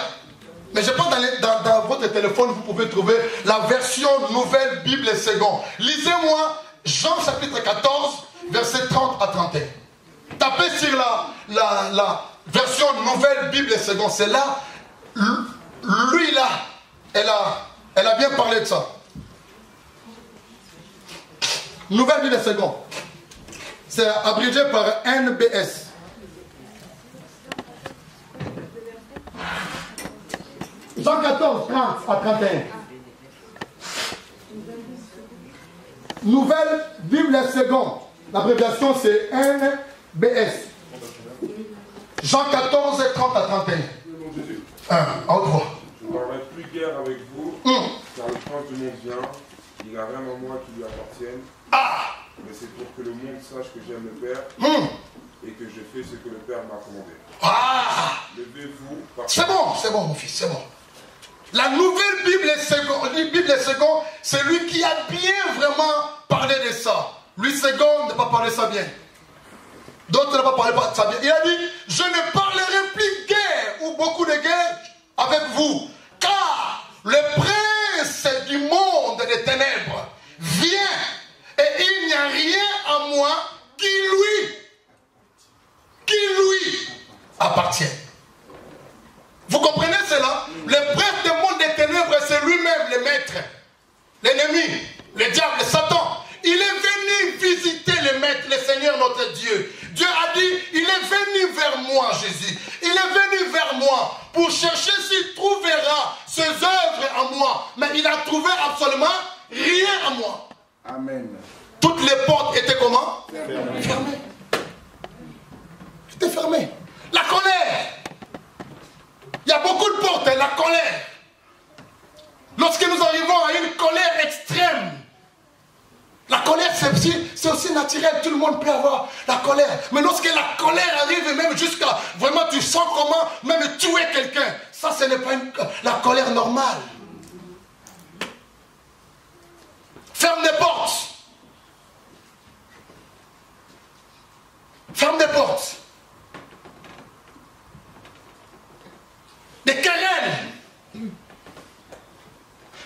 Mais je pense dans votre téléphone, vous pouvez trouver la version Nouvelle Bible Second. Lisez-moi Jean chapitre 14, versets 30 à 31. Tapez sur version Nouvelle Bible Seconde, c'est là, lui là, elle a bien parlé de ça. Nouvelle Bible Seconde. C'est abrégé par NBS. Jean 14, 30 à 31. Nouvelle Bible Seconde. L'abréviation c'est NBS. Jean 14, 30 à 31. En haute voix. Je ne parlerai plus guère avec vous, car le prince du monde vient. Il n'y a rien en moi qui lui appartienne. Mais c'est pour que le monde sache que j'aime le Père et que je fais ce que le Père m'a commandé. Levez-vous. C'est bon mon fils, c'est bon. La nouvelle Bible Seconde, c'est lui qui a bien vraiment parlé de ça. Lui Seconde n'a pas parlé ça bien. D'autres n'ont pas parlé de ça bien. Il a dit, je ne parlerai plus guère ou beaucoup de guerre avec vous, car le prince du monde des ténèbres vient et il n'y a rien en moi qui lui appartient. Vous comprenez cela? Le prince du monde des ténèbres, c'est lui-même le maître, l'ennemi, le diable, Satan. Il est venu visiter le maître, le Seigneur notre Dieu. Dieu a dit, il est venu vers moi, Jésus. Il est venu vers moi pour chercher s'il trouvera ses œuvres en moi. Mais il n'a trouvé absolument rien en moi. Amen. Toutes les portes étaient comment? Fermées. C'était fermé. La colère. Il y a beaucoup de portes, la colère. Lorsque nous arrivons à une colère extrême, la colère c'est aussi naturel, tout le monde peut avoir la colère. Mais lorsque la colère arrive, même jusqu'à vraiment tu sens comment même tuer quelqu'un, ça ce n'est pas la colère normale. Ferme des portes. Ferme des portes. Des querelles.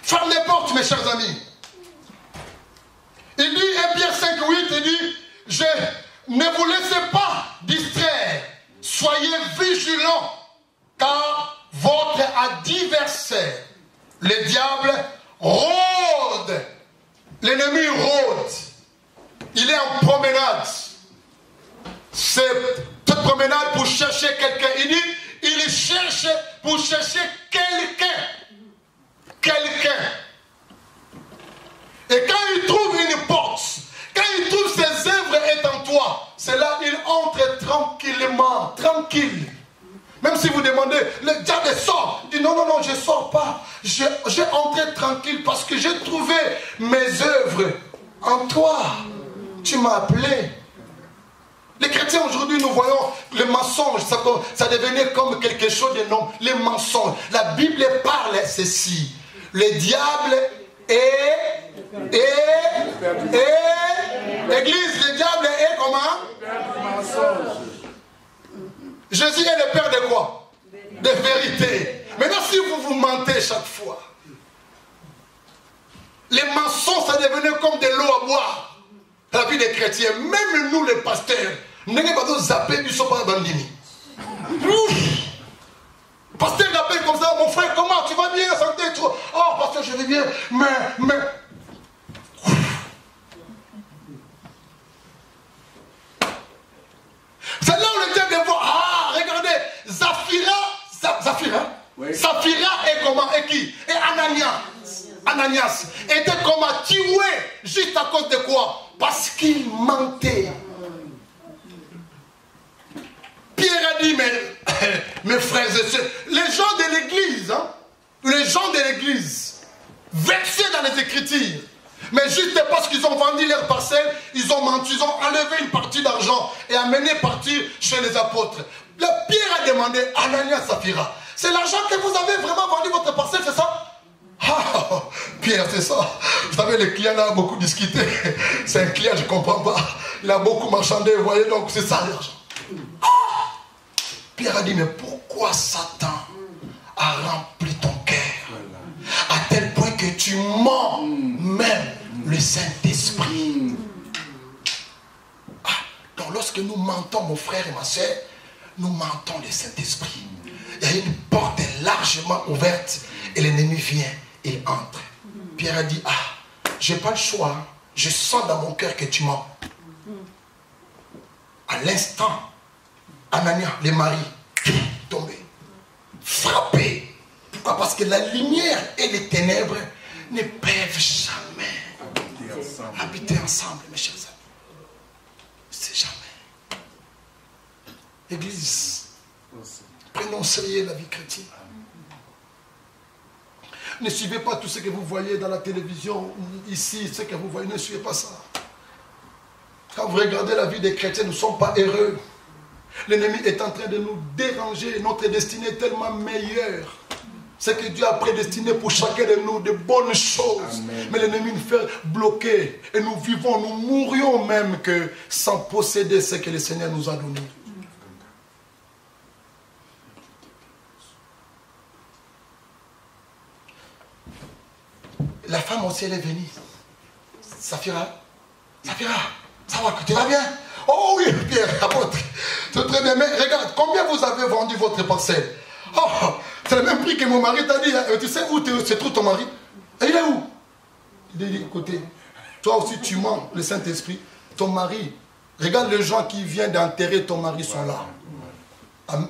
Ferme des portes, mes chers amis. Il dit, 1 Pierre 5, 8, il dit, ne vous laissez pas distraire, soyez vigilants, car votre adversaire, le diable, rôde. L'ennemi rôde. Il est en promenade. C'est toute promenade pour chercher quelqu'un. Il dit, il cherche pour chercher quelqu'un. Et quand il trouve une porte, quand il trouve ses œuvres est en toi, c'est là qu'il entre tranquillement, tranquille. Même si vous demandez, le diable sort. Il dit non, je ne sors pas. J'ai entré tranquille parce que j'ai trouvé mes œuvres en toi. Tu m'as appelé. Les chrétiens aujourd'hui, nous voyons le mensonge, ça devenait comme quelque chose de non. Les mensonges. La Bible parle ceci. Le diable Église, le diable est comment? Jésus est le père de quoi? De vérité. Maintenant, si vous mentez chaque fois, les mensonges, ça devenait comme de l'eau à boire. La vie des chrétiens, même nous les pasteurs, nous n'avons pas de zapper du sopa bandini. Pasteur l'appelle comme ça, mon frère, comment? Tu vas bien, santé, trop? Oh, pasteur, je vais bien, mais... C'est là où le diable voit, regardez, Zaphira, oui. Saphira est comment? Et qui? Et Ananias était comment? Tué, juste à cause de quoi? Parce qu'il mentait. Pierre a dit, mes frères et sœurs, les gens de l'église, vexés dans les Écritures, mais juste parce qu'ils ont vendu leurs parcelles, ils ont menti, ils ont enlevé une partie d'argent et amené partir chez les apôtres. Le Pierre a demandé, Ananias, Saphira, c'est l'argent que vous avez vraiment vendu votre parcelle, c'est ça? Pierre, c'est ça. Vous savez, le client a beaucoup discuté. C'est un client, je ne comprends pas. Il a beaucoup marchandé, vous voyez, donc c'est ça l'argent. Pierre a dit, mais pourquoi Satan a rempli ton cœur à tel point que tu mens même le Saint-Esprit? Donc lorsque nous mentons, mon frère et ma soeur, nous mentons le Saint-Esprit. Il y a une porte largement ouverte et l'ennemi vient et entre. Pierre a dit, ah, je n'ai pas le choix. Je sens dans mon cœur que tu mens. À l'instant, Anania, le mari, tombé, frappé. Pourquoi? Parce que la lumière et les ténèbres ne peuvent jamais habiter ensemble, mes chers amis. C'est jamais. Église, prenons au sérieux la vie chrétienne. Ne suivez pas tout ce que vous voyez dans la télévision, ici, ce que vous voyez, ne suivez pas ça. Quand vous regardez la vie des chrétiens, nous ne sommes pas heureux. L'ennemi est en train de nous déranger. Notre destinée est tellement meilleure. C'est que Dieu a prédestiné pour chacun de nous de bonnes choses. Amen. Mais l'ennemi nous fait bloquer. Et nous vivons, nous mourrions même que sans posséder ce que le Seigneur nous a donné. La femme aussi, elle est venue. Saphira, ça va que tu vas bien? Oh oui, Pierre, apôtre. C'est très bien. Mais regarde, combien vous avez vendu votre parcelle? Oh, c'est le même prix que mon mari t'a dit. Hein. Tu sais où se trouve ton mari? Et il est où? Il dit, écoutez, toi aussi tu mens, le Saint-Esprit. Ton mari, regarde les gens qui viennent d'enterrer ton mari sont là.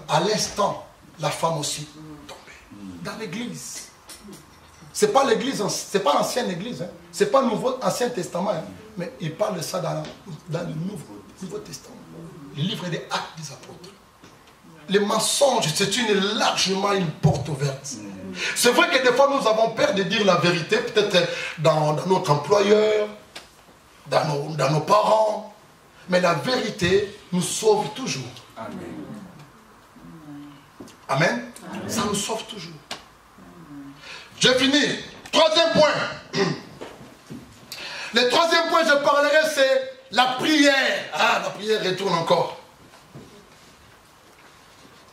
À l'instant, la femme aussi tombée. Dans l'église. C'est pas l'église, c'est pas l'ancienne église, hein. C'est pas le nouveau, ancien testament, hein. Mais il parle de ça dans le nouveau testament. Le livre des actes des apôtres. Les mensonges, c'est largement une porte ouverte. C'est vrai que des fois nous avons peur de dire la vérité, peut-être dans notre employeur, dans nos parents. Mais la vérité nous sauve toujours. Amen. Amen. Amen. Ça nous sauve toujours. J'ai fini. Troisième point. Le troisième point, je parlerai, c'est la prière. Ah, la prière retourne encore.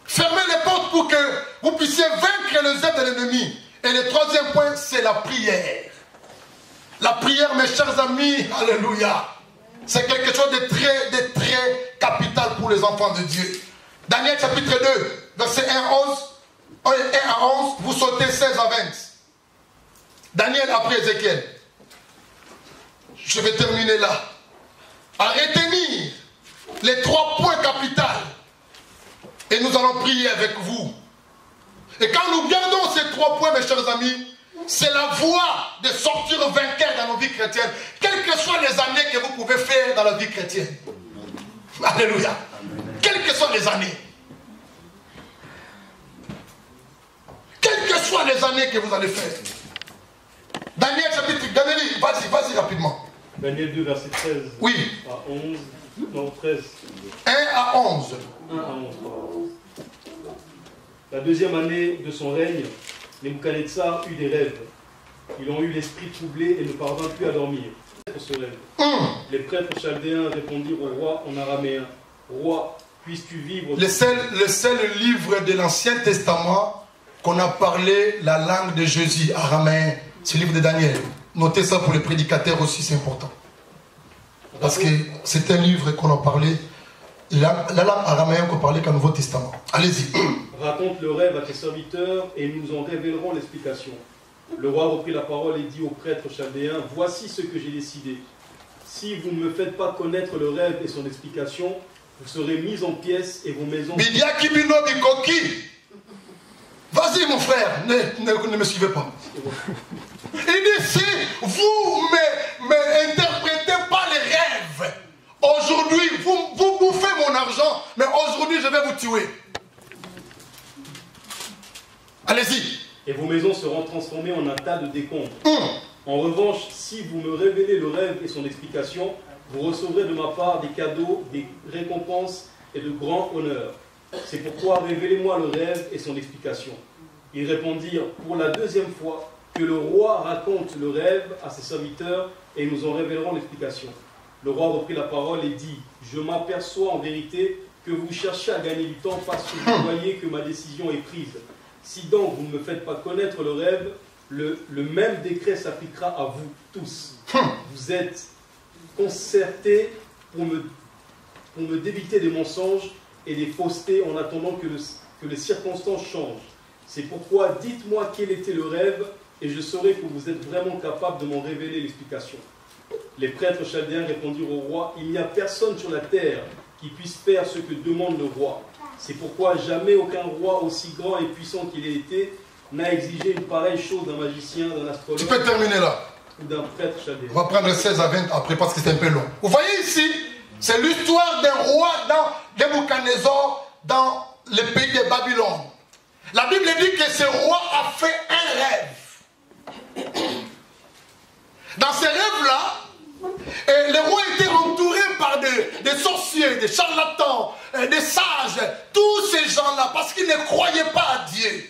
Fermez les portes pour que vous puissiez vaincre les œuvres de l'ennemi. Et le troisième point, c'est la prière. La prière, mes chers amis, alléluia. C'est quelque chose de très capital pour les enfants de Dieu. Daniel chapitre 2, verset 1 à 11, vous sautez 16 à 20. Daniel après Ézéchiel. Je vais terminer là. À retenir les 3 points capitaux. Et nous allons prier avec vous. Et quand nous gardons ces 3 points, mes chers amis, c'est la voie de sortir vainqueur dans nos vies chrétiennes. Quelles que soient les années que vous pouvez faire dans la vie chrétienne. Alléluia. Quelles que soient les années. Quelles que soient les années que vous allez faire. Daniel chapitre, vas-y rapidement. Daniel 2, verset 13 oui. à 11, non 13. 1 à 11. 1 à 11. La deuxième année de son règne, Nebuchadnezzar eut des rêves. Ils ont eu l'esprit troublé et ne parvinrent plus à dormir. Ce rêve. Les prêtres chaldéens répondirent au roi en araméen. Roi, puisses-tu vivre... Le seul livre de l'Ancien Testament qu'on a parlé la langue de Jésus, araméen. C'est le livre de Daniel. Notez ça pour les prédicateurs aussi, c'est important. Parce que c'est un livre qu'on a parlé, la langue araméenne qu'on parlait qu'au Nouveau Testament. Allez-y. Raconte le rêve à tes serviteurs et nous en révélerons l'explication. Le roi reprit la parole et dit aux prêtres chaldéens, voici ce que j'ai décidé. Si vous ne me faites pas connaître le rêve et son explication, vous serez mis en pièces et vos maisons... Vas-y mon frère, ne me suivez pas. Il dit, si vous ne interprétez pas les rêves, aujourd'hui, vous bouffez mon argent, mais aujourd'hui, je vais vous tuer. Allez-y. Et vos maisons seront transformées en un tas de décombres. En revanche, si vous me révélez le rêve et son explication, vous recevrez de ma part des cadeaux, des récompenses et de grands honneurs. C'est pourquoi révélez-moi le rêve et son explication. Ils répondirent pour la deuxième fois que le roi raconte le rêve à ses serviteurs et nous en révélerons l'explication. Le roi reprit la parole et dit, je m'aperçois en vérité que vous cherchez à gagner du temps parce que vous voyez que ma décision est prise. Si donc vous ne me faites pas connaître le rêve, le même décret s'appliquera à vous tous. Vous êtes concertés pour me débiter des mensonges et des faussetés en attendant que les circonstances changent. C'est pourquoi dites-moi quel était le rêve et je saurai que vous êtes vraiment capable de m'en révéler l'explication. Les prêtres chaldéens répondirent au roi, il n'y a personne sur la terre qui puisse faire ce que demande le roi. C'est pourquoi jamais aucun roi aussi grand et puissant qu'il ait été n'a exigé une pareille chose d'un magicien, d'un astrologue. Tu peux terminer là. Ou d'un prêtre chaldéen. On va prendre 16 à 20 après parce que c'est un peu long. Vous voyez ici, c'est l'histoire d'un roi dans Nebuchadnezzar dans le pays de Babylone. La Bible dit que ce roi a fait un rêve. Dans ce rêve-là, le roi était entouré par des sorciers, des charlatans, des sages, tous ces gens-là, parce qu'ils ne croyaient pas à Dieu.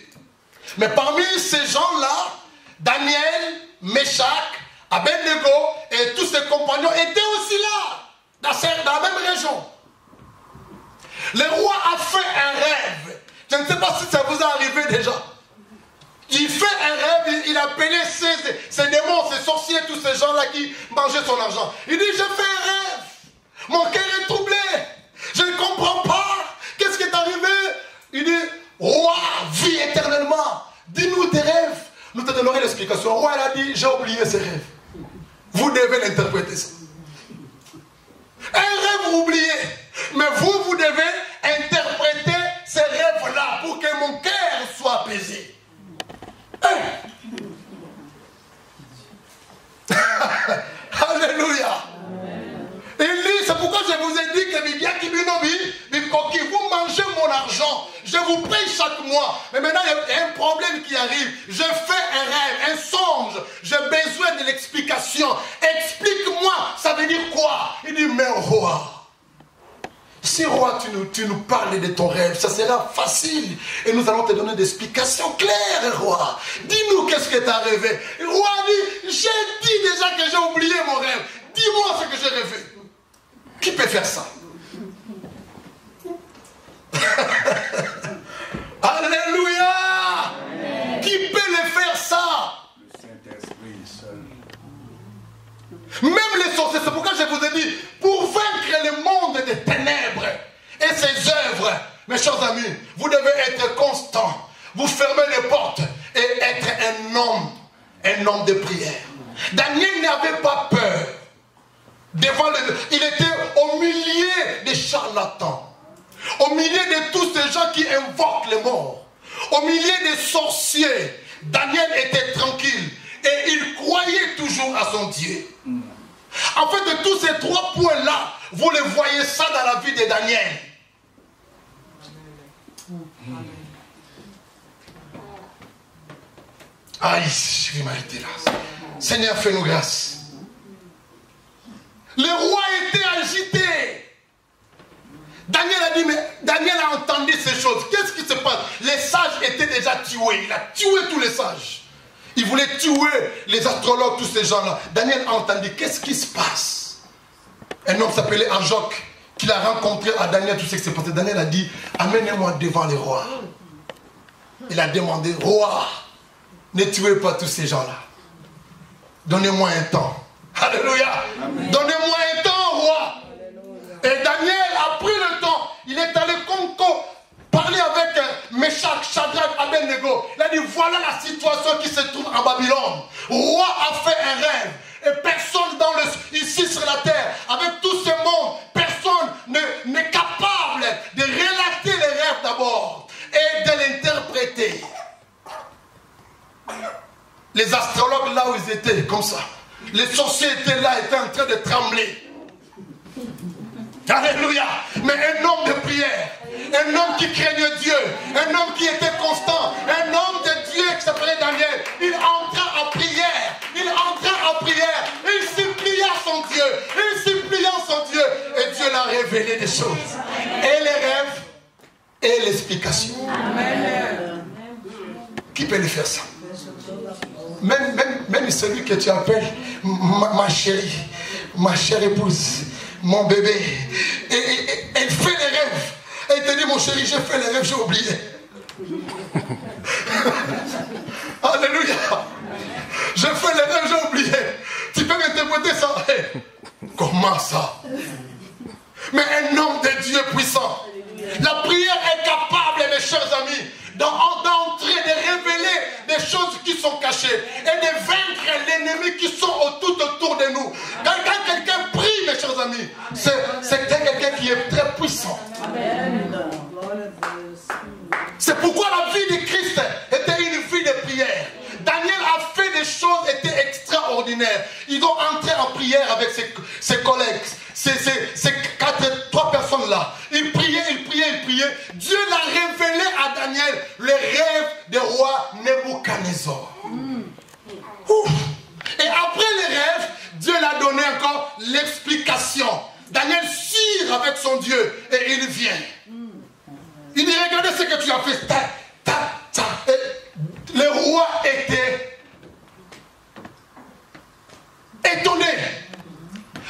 Mais parmi ces gens-là, Daniel, Meshach, Abednego et tous ses compagnons étaient aussi là, dans la même région. Le roi a fait un rêve. Je ne sais pas si ça vous est arrivé déjà. Il fait un rêve, il appelait ces démons, ces sorciers, tous ces gens-là qui mangeaient son argent. Il dit, j'ai fait un rêve. Mon cœur est troublé. Je ne comprends pas. Qu'est-ce qui est arrivé? Il dit, roi, vis éternellement. Dis-nous tes rêves. Nous te donnerons l'explication. Le roi, il a dit, j'ai oublié ces rêves. Vous devez l'interpréter ça. Un rêve oublié. Mais vous devez interpréter ces rêves-là pour que mon cœur soit apaisé. Alléluia. Il dit, c'est pourquoi je vous ai dit que vous mangez mon argent, je vous paye chaque mois. Mais maintenant, il y a un problème qui arrive. Je fais un rêve, un songe. J'ai besoin de l'explication. Explique-moi, ça veut dire quoi? Il dit, mais roi, si roi, tu nous parles de ton rêve, ça sera facile. Et nous allons te donner des explications claires, roi. Dis-nous qu'est-ce que tu as rêvé. Le roi dit, j'ai dit déjà que j'ai oublié mon rêve. Dis-moi ce que j'ai rêvé. Qui peut faire ça? Alléluia. Amen. Qui peut le faire ça? Le Saint-Esprit seul. Même les sorciers, c'est pourquoi je vous ai dit, pour vaincre le monde des ténèbres et ses œuvres, mes chers amis, vous devez être constant. Vous fermez les portes et être un homme de prière. Daniel n'avait pas peur. Il était au milieu des charlatans. Au milieu de tous ces gens qui invoquent les morts. Au milieu des sorciers. Daniel était tranquille. Et il croyait toujours à son Dieu. En fait, de tous ces trois points-là, vous les voyez ça dans la vie de Daniel. Aïe, je vais m'arrêter là. Seigneur, fais-nous grâce. Le roi était agité. Daniel a dit, mais Daniel a entendu ces choses. Qu'est-ce qui se passe? Les sages étaient déjà tués. Il a tué tous les sages. Il voulait tuer les astrologues, tous ces gens-là. Daniel a entendu, qu'est-ce qui se passe? Un homme s'appelait Arjoc, qu'il a rencontré à Daniel, tout ce qui s'est passé. Daniel a dit, amenez-moi devant les rois. Il a demandé, roi, ne tuez pas tous ces gens-là. Donnez-moi un temps. Alléluia. Donnez-moi un temps, roi. Et Daniel a pris le temps. Il est allé parler avec Meshach, Shadrach, Abednego. Il a dit, voilà la situation qui se trouve en Babylone. Le roi a fait un rêve. Et personne ici sur la terre, avec tout ce monde, personne n'est capable de relater les rêves d'abord et de l'interpréter. Les astrologues là où ils étaient, comme ça. Les sorciers étaient là, étaient en train de trembler. Alléluia. Mais un homme de prière, un homme qui craignait Dieu, un homme qui était constant, un homme de Dieu qui s'appelait Daniel, il entra en prière, il supplia son Dieu, et Dieu l'a révélé des choses. Et les rêves, et l'explication. Amen. Qui peut le faire ça? Même celui que tu appelles ma chérie, ma chère épouse, mon bébé, et elle fait les rêves. Elle te dit, mon chéri, j'ai fait les rêves, j'ai oublié. Alléluia. J'ai fait les rêves, j'ai oublié. Tu peux m'interpréter ça? Comment ça? Mais un homme de Dieu puissant, La prière est capable, mes chers amis, d'entrer, de révéler des choses qui sont cachées et de vaincre l'ennemi qui sont tout autour de nous. Quand quelqu'un prie, mes chers amis, c'est quelqu'un qui est très puissant. C'est pourquoi la vie de Christ était une vie de prière. Daniel a fait des choses qui étaient extraordinaires. Ils ont entré en prière avec ses collègues, ces trois personnes-là. Ils priaient. Dieu l'a révélé à Daniel le rêve du roi Nebuchadnezzar. Et après le rêve, Dieu l'a donné encore l'explication. Daniel sire avec son Dieu et il vient. Il dit, regardez ce que tu as fait. Et le roi était étonné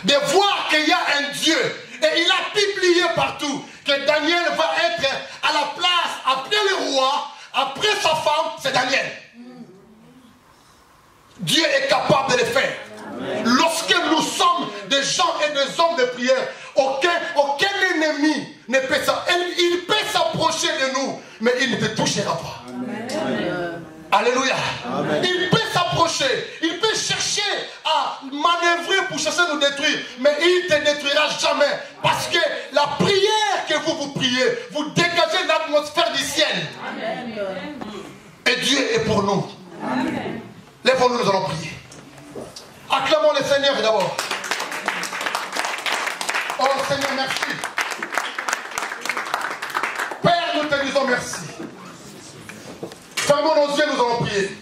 de voir qu'il y a un Dieu. Et il a publié partout que Daniel va être à la place, après le roi, après sa femme, c'est Daniel. Dieu est capable de le faire. Lorsque nous sommes des gens et des hommes de prière, aucun ennemi ne peut il peut s'approcher de nous, mais il ne te touchera pas. Amen. Alléluia. Amen. Il peut s'approcher, il peut chercher à manœuvrer pour chercher à nous détruire, mais il ne te détruira jamais. Parce que la prière que vous priez, vous dégagez l'atmosphère du ciel. Amen. Et Dieu est pour nous. Lèvons-nous, nous allons prier. Acclamons le Seigneur d'abord. Oh Seigneur, merci. Père, nous te disons merci. Fermons nos yeux, nous allons prier.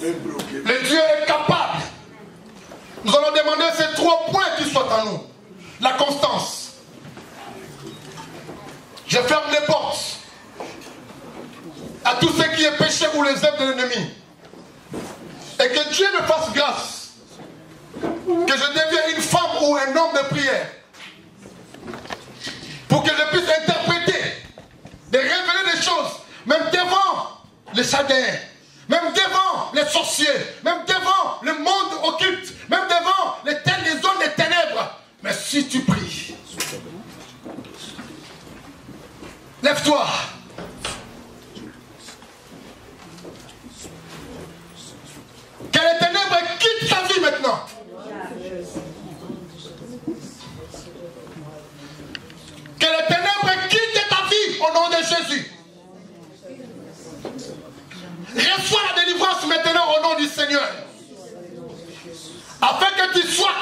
Le Dieu est capable. Nous allons demander ces 3 points qui soient en nous. La constance. Je ferme les portes à tout ce qui est péché ou les œuvres de l'ennemi. Et que Dieu me fasse grâce. Que je devienne une femme ou un homme de prière. Pour que je puisse interpréter, de révéler des choses, même devant les Chaldéens, même devant les sorciers, même devant le monde occulte, même devant les zones des ténèbres. Mais si tu pries, lève-toi. Que les ténèbres quittent ta vie maintenant. Que les ténèbres quittent ta vie au nom de Jésus. Reçois la délivrance maintenant au nom du Seigneur. Afin que tu sois